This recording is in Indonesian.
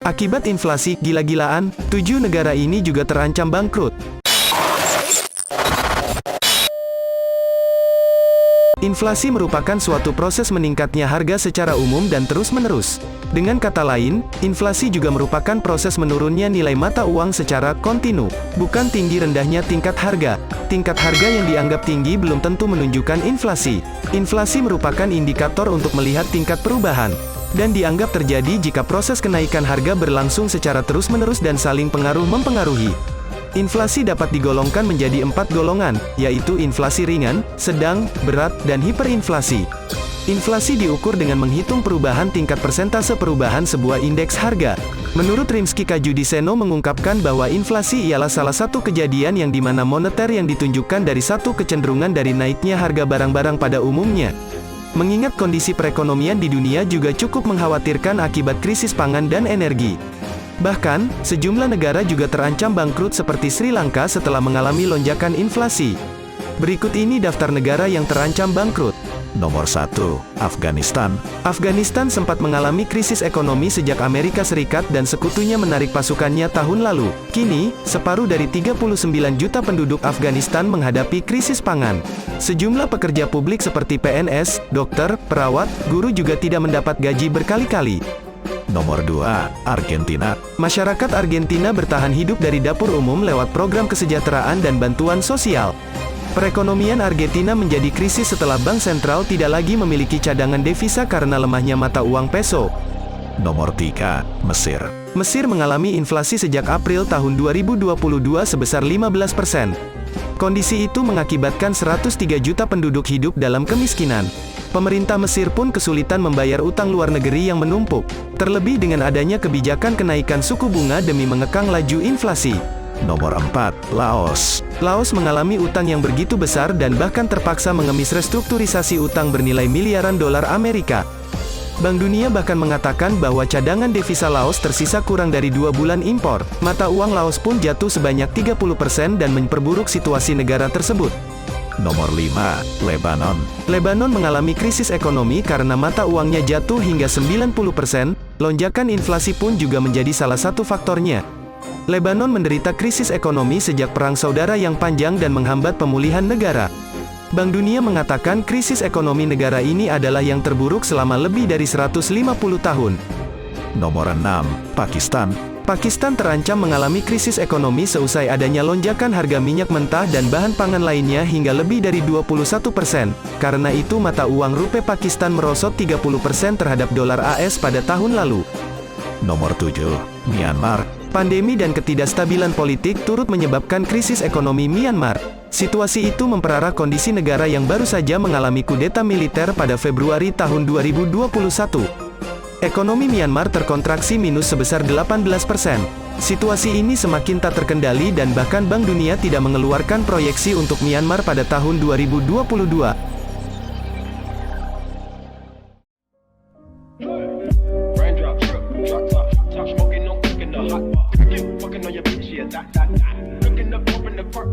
Akibat inflasi gila-gilaan, 7 negara ini juga terancam bangkrut. Inflasi merupakan suatu proses meningkatnya harga secara umum dan terus-menerus. Dengan kata lain, inflasi juga merupakan proses menurunnya nilai mata uang secara kontinu, bukan tinggi rendahnya tingkat harga. Tingkat harga yang dianggap tinggi belum tentu menunjukkan inflasi. Inflasi merupakan indikator untuk melihat tingkat perubahan, dan dianggap terjadi jika proses kenaikan harga berlangsung secara terus-menerus dan saling mempengaruhi. Inflasi dapat digolongkan menjadi 4 golongan, yaitu inflasi ringan, sedang, berat, dan hiperinflasi. Inflasi diukur dengan menghitung perubahan tingkat persentase perubahan sebuah indeks harga. Menurut Rimsky Kajudiseno mengungkapkan bahwa inflasi ialah salah satu kejadian yang dimana moneter yang ditunjukkan dari satu kecenderungan dari naiknya harga barang-barang pada umumnya. Mengingat kondisi perekonomian di dunia juga cukup mengkhawatirkan akibat krisis pangan dan energi. Bahkan, sejumlah negara juga terancam bangkrut seperti Sri Lanka setelah mengalami lonjakan inflasi. Berikut ini daftar negara yang terancam bangkrut. Nomor 1. Afghanistan. Afghanistan sempat mengalami krisis ekonomi sejak Amerika Serikat dan sekutunya menarik pasukannya tahun lalu. Kini, separuh dari 39 juta penduduk Afghanistan menghadapi krisis pangan. Sejumlah pekerja publik seperti PNS, dokter, perawat, guru juga tidak mendapat gaji berkali-kali. Nomor 2. Argentina. Masyarakat Argentina bertahan hidup dari dapur umum lewat program kesejahteraan dan bantuan sosial. Perekonomian Argentina menjadi krisis setelah bank sentral tidak lagi memiliki cadangan devisa karena lemahnya mata uang peso. Nomor 3. Mesir. Mesir mengalami inflasi sejak April tahun 2022 sebesar 15%. Kondisi itu mengakibatkan 103 juta penduduk hidup dalam kemiskinan. Pemerintah Mesir pun kesulitan membayar utang luar negeri yang menumpuk, terlebih dengan adanya kebijakan kenaikan suku bunga demi mengekang laju inflasi. Nomor 4. Laos. Laos mengalami utang yang begitu besar dan bahkan terpaksa mengemis restrukturisasi utang bernilai miliaran dolar Amerika. Bank Dunia bahkan mengatakan bahwa cadangan devisa Laos tersisa kurang dari 2 bulan impor. Mata uang Laos pun jatuh sebanyak 30% dan memperburuk situasi negara tersebut. Nomor 5. Lebanon. Lebanon mengalami krisis ekonomi karena mata uangnya jatuh hingga 90%, lonjakan inflasi pun juga menjadi salah satu faktornya. Lebanon menderita krisis ekonomi sejak perang saudara yang panjang dan menghambat pemulihan negara. Bank Dunia mengatakan krisis ekonomi negara ini adalah yang terburuk selama lebih dari 150 tahun. Nomor 6. Pakistan. Pakistan terancam mengalami krisis ekonomi seusai adanya lonjakan harga minyak mentah dan bahan pangan lainnya hingga lebih dari 21%. Karena itu mata uang rupiah Pakistan merosot 30% terhadap dolar AS pada tahun lalu. Nomor 7. Myanmar. Pandemi dan ketidakstabilan politik turut menyebabkan krisis ekonomi Myanmar. Situasi itu memperparah kondisi negara yang baru saja mengalami kudeta militer pada Februari tahun 2021. Ekonomi Myanmar terkontraksi minus sebesar 18%. Situasi ini semakin tak terkendali dan bahkan Bank Dunia tidak mengeluarkan proyeksi untuk Myanmar pada tahun 2022. Fucking on your bitch, yeah, that. Looking up, open the park,